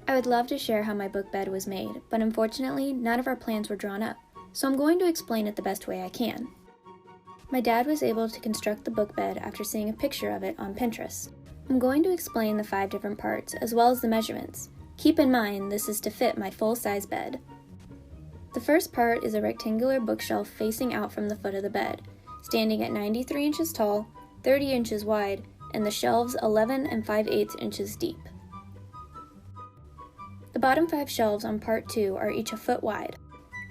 I would love to share how my book bed was made, but unfortunately, none of our plans were drawn up, so I'm going to explain it the best way I can. My dad was able to construct the book bed after seeing a picture of it on Pinterest. I'm going to explain the 5 different parts, as well as the measurements. Keep in mind, this is to fit my full-size bed. The first part is a rectangular bookshelf facing out from the foot of the bed, standing at 93 inches tall, 30 inches wide, and the shelves 11 and 5/8 inches deep. The bottom 5 shelves on part 2 are each a foot wide.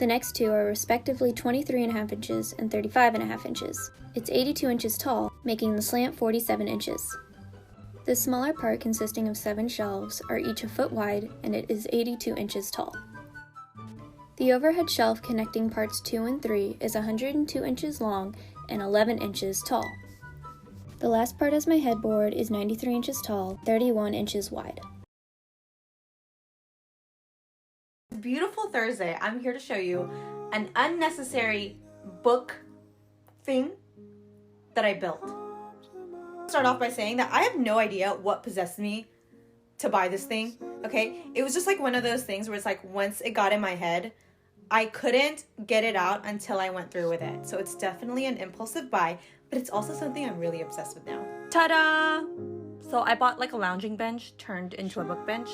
The next 2 are respectively 23.5 inches and 35.5 inches. It's 82 inches tall, making the slant 47 inches. The smaller part, consisting of 7 shelves, are each a foot wide, and it is 82 inches tall. The overhead shelf connecting parts 2 and 3 is 102 inches long and 11 inches tall. The last part as my headboard is 93 inches tall, 31 inches wide. Beautiful Thursday, I'm here to show you an unnecessary book thing that I built. Start off by saying that I have no idea what possessed me to buy this thing, okay? It was just like one of those things where it's like once it got in my head, I couldn't get it out until I went through with it. So it's definitely an impulsive buy, but it's also something I'm really obsessed with now. Ta-da! So I bought like a lounging bench turned into a book bench.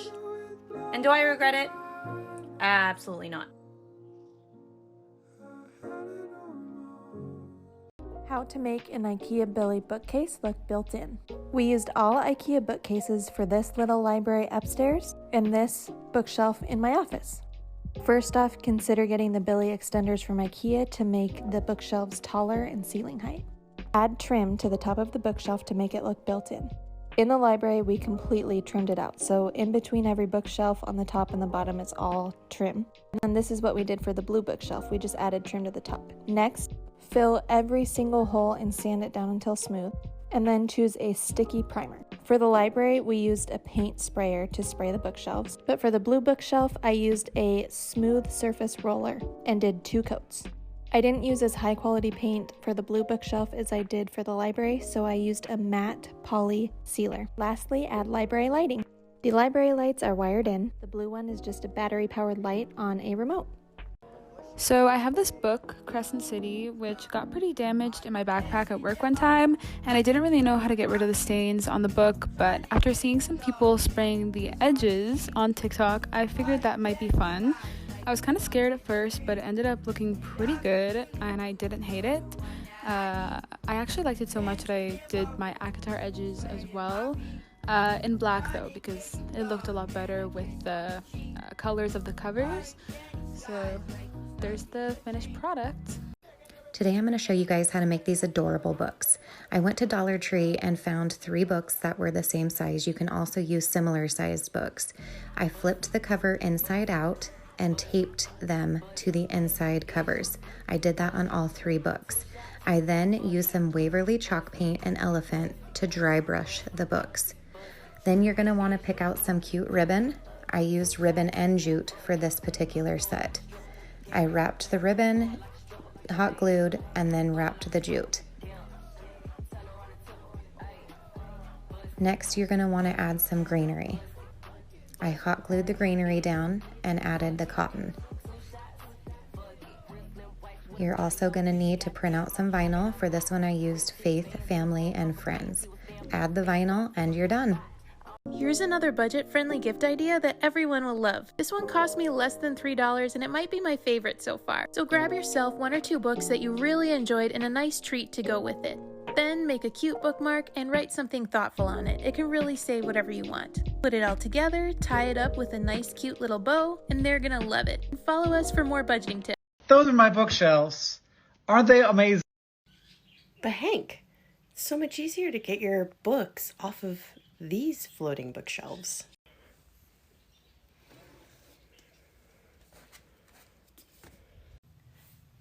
And do I regret it? Absolutely not. How to make an IKEA Billy bookcase look built-in. We used all IKEA bookcases for this little library upstairs and this bookshelf in my office. First off, consider getting the Billy extenders from IKEA to make the bookshelves taller in ceiling height. Add trim to the top of the bookshelf to make it look built-in. In the library, we completely trimmed it out, so in between every bookshelf on the top and the bottom, it's all trim. And this is what we did for the blue bookshelf. We just added trim to the top. Next, fill every single hole and sand it down until smooth, and then choose a sticky primer. For the library, we used a paint sprayer to spray the bookshelves, but for the blue bookshelf, I used a smooth surface roller and did 2 coats. I didn't use as high quality paint for the blue bookshelf as I did for the library, so I used a matte poly sealer. Lastly, add library lighting. The library lights are wired in. The blue one is just a battery powered light on a remote. So I have this book, Crescent City, which got pretty damaged in my backpack at work one time, and I didn't really know how to get rid of the stains on the book, but after seeing some people spraying the edges on TikTok, I figured that might be fun. I was kind of scared at first, but it ended up looking pretty good, and I didn't hate it. I actually liked it so much that I did my ACOTAR edges as well, in black though, because it looked a lot better with the colors of the covers. So there's the finished product. Today I'm going to show you guys how to make these adorable books. I went to Dollar Tree and found 3 books that were the same size. You can also use similar sized books. I flipped the cover inside out and taped them to the inside covers. I did that on all 3 books. I then used some Waverly chalk paint and elephant to dry brush the books. Then you're gonna wanna pick out some cute ribbon. I used ribbon and jute for this particular set. I wrapped the ribbon, hot glued, and then wrapped the jute. Next, you're gonna wanna add some greenery. I hot glued the greenery down and added the cotton. You're also going to need to print out some vinyl. For this one I used Faith, Family, and Friends. Add the vinyl and you're done. Here's another budget-friendly gift idea that everyone will love. This one cost me less than $3 and it might be my favorite so far. So grab yourself 1 or 2 books that you really enjoyed and a nice treat to go with it. Then make a cute bookmark and write something thoughtful on it. It can really say whatever you want. Put it all together, tie it up with a nice cute little bow, and they're gonna love it. And follow us for more budgeting tips. Those are my bookshelves. Aren't they amazing? But Hank, it's so much easier to get your books off of these floating bookshelves.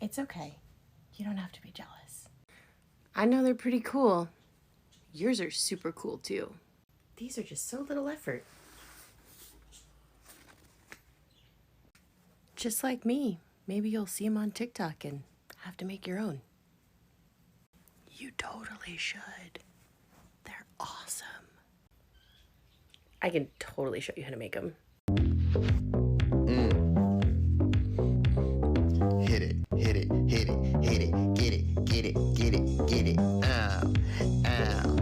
It's okay. You don't have to be jealous. I know they're pretty cool. Yours are super cool too. These are just so little effort. Just like me. Maybe you'll see them on TikTok and have to make your own. You totally should. They're awesome. I can totally show you how to make them. Hit it, hit it, hit it, hit it, get it, get it, get it, get it. Ow, ow,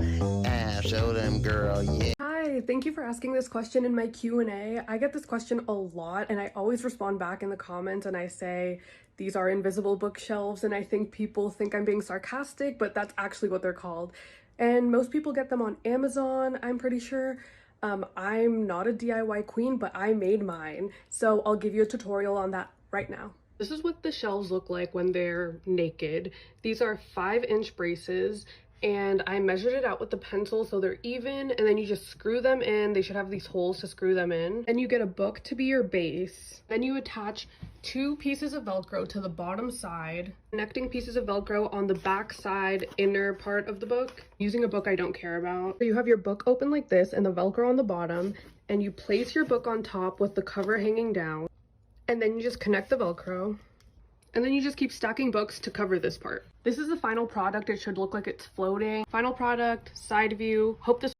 ow, show them, girl, yeah. Hi, thank you for asking this question in my Q&A. I get this question a lot and I always respond back in the comments and I say these are invisible bookshelves, and I think people think I'm being sarcastic, but that's actually what they're called. And most people get them on Amazon, I'm pretty sure. I'm not a DIY queen, but I made mine, so I'll give you a tutorial on that right now. This is what the shelves look like when they're naked. These are 5-inch braces, and I measured it out with the pencil so they're even, and then you just screw them in. They should have these holes to screw them in. Then you get a book to be your base. Then you attach 2 pieces of Velcro to the bottom side, connecting pieces of Velcro on the back side inner part of the book. Using a book I don't care about. You have your book open like this and the Velcro on the bottom, and you place your book on top with the cover hanging down. And then you just connect the Velcro. And then you just keep stacking books to cover this part. This is the final product. It should look like it's floating. Final product, side view. Hope this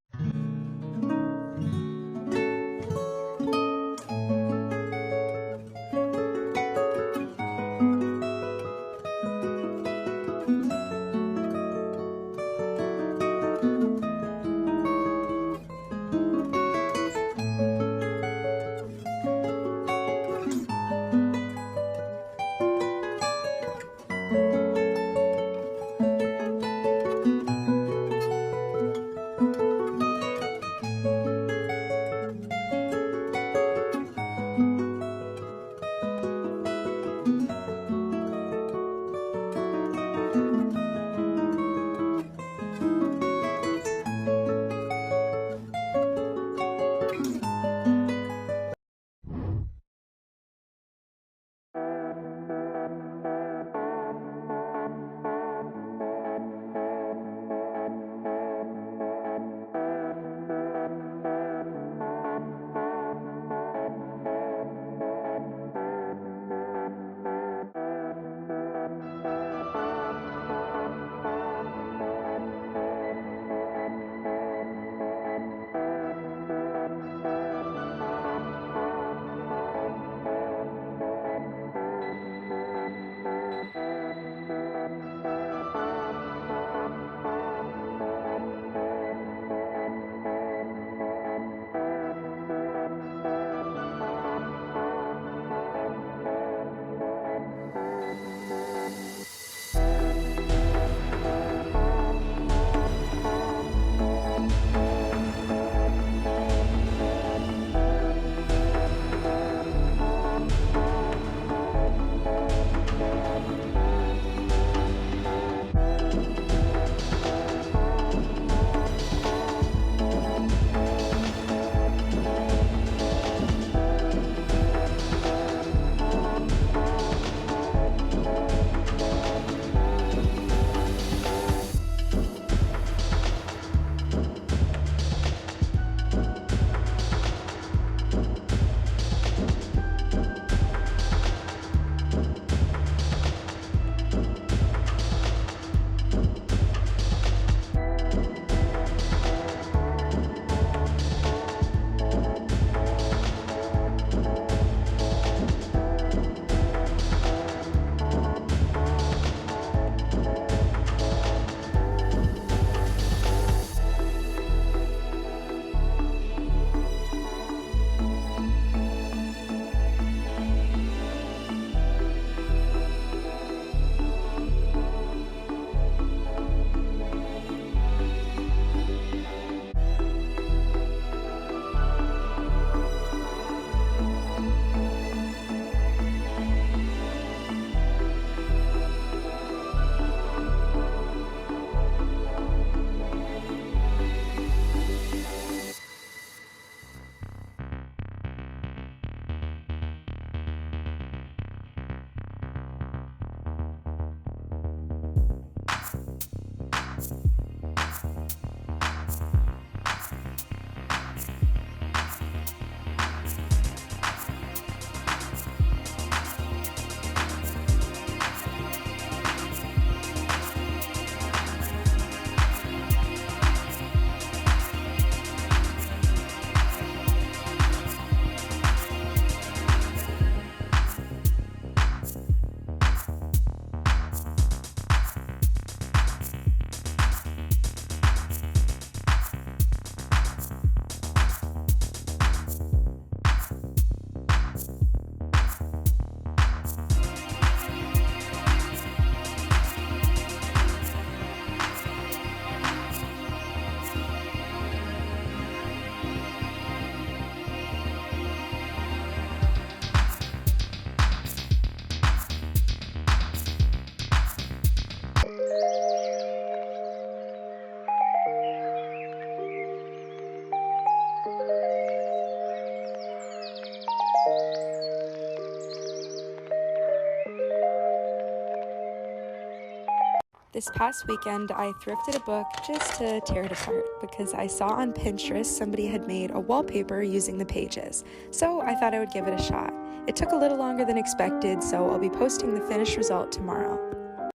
This past weekend, I thrifted a book just to tear it apart because I saw on Pinterest somebody had made a wallpaper using the pages, so I thought I would give it a shot. It took a little longer than expected, so I'll be posting the finished result tomorrow.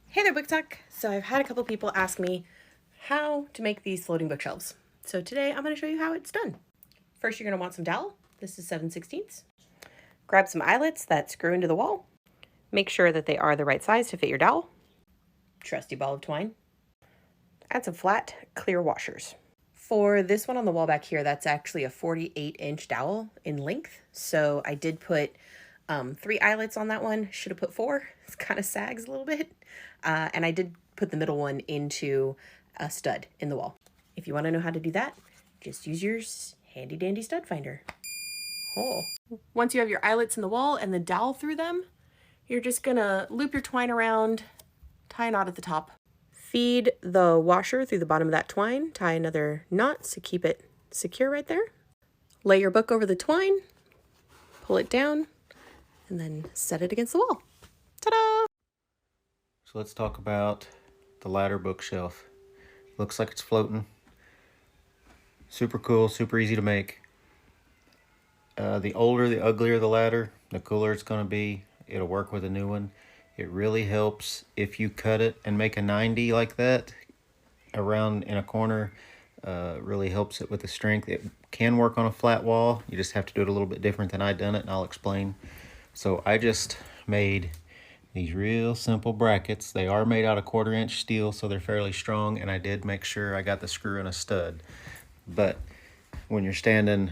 Hey there, Book Talk. So I've had a couple people ask me how to make these floating bookshelves. So today I'm going to show you how it's done. First, you're going to want some dowel. This is 7/16. Grab some eyelets that screw into the wall. Make sure that they are the right size to fit your dowel. Trusty ball of twine. Add some flat, clear washers. For this one on the wall back here, that's actually a 48-inch dowel in length. So I did put 3 eyelets on that one. Should have put 4. It kind of sags a little bit. And I did put the middle one into a stud in the wall. If you want to know how to do that, just use your handy dandy stud finder. Oh. Once you have your eyelets in the wall and the dowel through them, you're just gonna loop your twine around, tie a knot at the top. Feed the washer through the bottom of that twine, tie another knot to keep it secure right there. Lay your book over the twine, pull it down, and then set it against the wall. Ta-da! So let's talk about the ladder bookshelf. Looks like it's floating. Super cool, super easy to make. The older, the uglier the ladder, the cooler it's going to be. It'll work with a new one. It really helps if you cut it and make a 90 like that around in a corner. Really helps it with the strength. It can work on a flat wall. You just have to do it a little bit different than I done it, and I'll explain. So I just made these real simple brackets. They are made out of 1/4-inch steel, so they're fairly strong, and I did make sure I got the screw in a stud. But when you're standing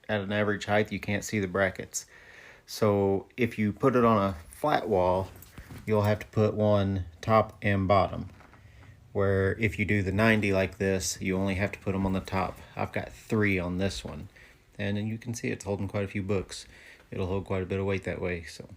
at an average height, you can't see the brackets. So if you put it on a flat wall, you'll have to put one top and bottom. Where if you do the 90 like this, you only have to put them on the top. I've got 3 on this one. And then you can see it's holding quite a few books. It'll hold quite a bit of weight that way. So